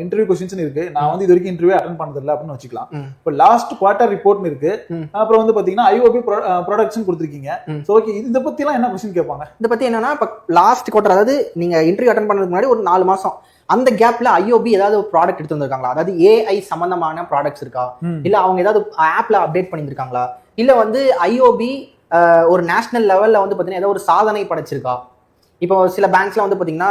Interview questions இருக்கு. நான் வந்து இது வரைக்கும் இன்டர்வியூ அட்டெண்ட் பண்ணது இல்ல அப்படின்னு வச்சுக்கலாம். இப்போ லாஸ்ட் குவார்டர் ரிப்போர்ட்னு இருக்கு. அப்புறம் வந்து பாத்தீங்கன்னா ஐஓபி ப்ரொடக்ஷன் கொடுத்துருக்கீங்க. சோ ஓகே, இத பத்தி எல்லாம் என்ன கொஸ்டின் கேட்பாங்க? இத பத்தி என்னன்னா, இப்ப லாஸ்ட் குவார்டர், அதாவது நீங்க இன்டர்வியூ அட்டெண்ட் பண்றதுக்கு முன்னாடி ஒரு 4 மாசம் அந்த கேப்ல ஐஓபி ஏதாவது ஒரு ப்ராடக்ட் எடுத்து வந்திருக்காங்களா? அதாவது ஏஐ சம்பந்தமான ப்ராடக்ட்ஸ் இருக்கா, இல்ல அவங்க ஏதாவது ஆப்ல அப்டேட் பண்ணிருக்காங்களா, இல்ல வந்து ஐஓபி ஒரு நேஷனல் லெவல்ல வந்து பாத்தீங்கன்னா ஏதாவது ஒரு சாதனை படைச்சிருக்கா? இப்போ சில பேங்க்ஸ்ல வந்து பாத்தீங்கன்னா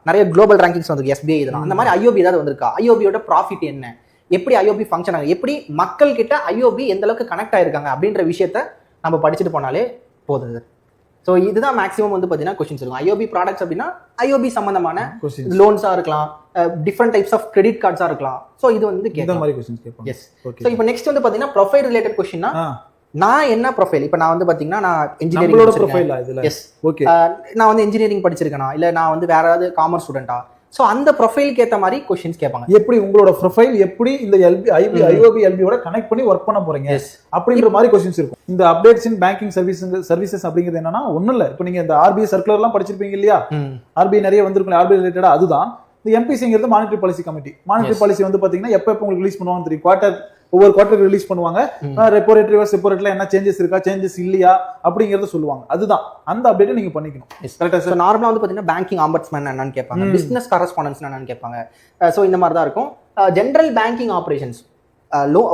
நிறைய குளோபல் ரேங்கிங்ஸ் வந்திருக்கு, எஸ்பிஐ இதெல்லாம். அந்த மாதிரி ஐஓபி ஏதாவது வந்திருக்கா? ஐஓபியோட ப்ராஃபிட் என்ன, எப்படி ஐஓபி ஃபங்க்ஷன் ஆகுது, எப்படி மக்கள் கிட்ட ஐஓபி எந்த அளவுக்கு கனெக்ட் ஆயிருக்காங்க அப்படின்ற விஷயத்த நம்ம படிச்சுட்டு போனாலே போதுது. ஸோ இதுதான் மேக்ஸிமம் வந்து பார்த்தீங்கன்னா கொஸ்டின்ஸ் இருக்கும். ஐஓபி ப்ராடக்ட்ஸ் அப்படின்னா ஐஓபி சம்பந்தமான லோன்ஸாக இருக்கலாம், டிஃப்ரெண்ட் டைப்ஸ் ஆஃப் கிரெடிட் கார்ட்ஸாக இருக்கலாம். ஸோ இது வந்து இந்த மாதிரி கொஸ்டின்ஸ் கேட்பாங்க. எஸ். ஸோ இப்போ நெக்ஸ்ட் வந்து பார்த்தீங்கன்னா ப்ரொஃபைல் ரிலேட்டட் கொஸ்டின்னா, நான் என்ன ப்ரொஃபைல், இப்போ நான் வந்து பார்த்தீங்கன்னா நான் இன்ஜினியரிங் ப்ரொஃபைல். எஸ். ஓகே, நான் வந்து இன்ஜினியரிங் படிச்சிருக்கேனா, இல்லை நான் வந்து வேற ஏதாவது காமர்ஸ் ஸ்டூடெண்டா? ஸோ அந்த ப்ரொஃபைலுக்கு ஏற்ற மாதிரி கொஸ்டின்ஸ் கேட்பாங்க. எப்படி உங்களோட ப்ரொஃபைல் எப்படி இந்த ஐஓபி எல்பியோட கனெக்ட் பண்ணி ஒர்க் பண்ண போறீங்க அப்படின்ற மாதிரி கொஸ்டின்ஸ் இருக்கும். இந்த அப்டேட்ஸ் இன் பேங்கிங் சர்வீசஸ் அப்படிங்கிறது என்னன்னா ஒண்ணும் இல்ல. இப்போ நீங்க இந்த ஆர்பிஐ சர்க்குலர் எல்லாம் படிச்சிருப்பீங்க இல்லையா? ஆர்பிஐ நிறைய வந்திருக்கும். ஆர்பிஐ ரிலேட்டடா அதுதான். இந்த எம்பிசிங்கிறது monetary policy committee. Monetary policy வந்து பாத்தீங்கன்னா எப்ப உங்களுக்கு ரிலீஸ் பண்ணுவாங்க தெரியும். ஒவ்வொரு குவார்டருக்கு ரிலீஸ் பண்ணுவாங்க. ரெப்போ ரேட், ரிவர்ஸ் ரெப்போ ரேட்ல என்ன சேஞ்சஸ் இருக்கா, சேஞ்சஸ் இல்லையா அப்படிங்கறத சொல்லுவாங்க. அதுதான் அந்த அப்டேட் நீங்க பண்ணிக்கணும். கரெக்ட்டா சார். நார்மலா வந்து பாத்தீங்கன்னா பேங்கிங் ஆம்பட்ஸ்மேன் என்னன்னு கேட்பாங்க, பிசினஸ் கரஸ்பாண்டன்ஸ் என்னன்னு கேட்பாங்க. சோ இந்த மாதிரி தான் இருக்கும். ஜெனரல் பேங்கிங் ஆபரேஷன்ஸ்,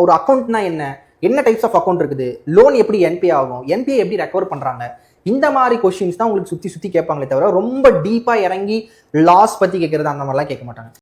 ஒரு அக்கௌண்ட்னா என்ன டைப்ஸ் ஆஃப் அக்கௌண்ட் இருக்குது, லோன் எப்படி என்பிஏ ஆகும், என்பிஏ எப்படி ரெக்கவர் பண்றாங்க, இந்த மாதிரி கொஸ்டின்ஸ் தான் உங்களுக்கு சுத்தி கேட்பாங்களே தவிர ரொம்ப டீப்பா இறங்கி லாஸ் பத்தி கேட்கறது அந்த மாதிரிலாம் கேட்க மாட்டாங்க.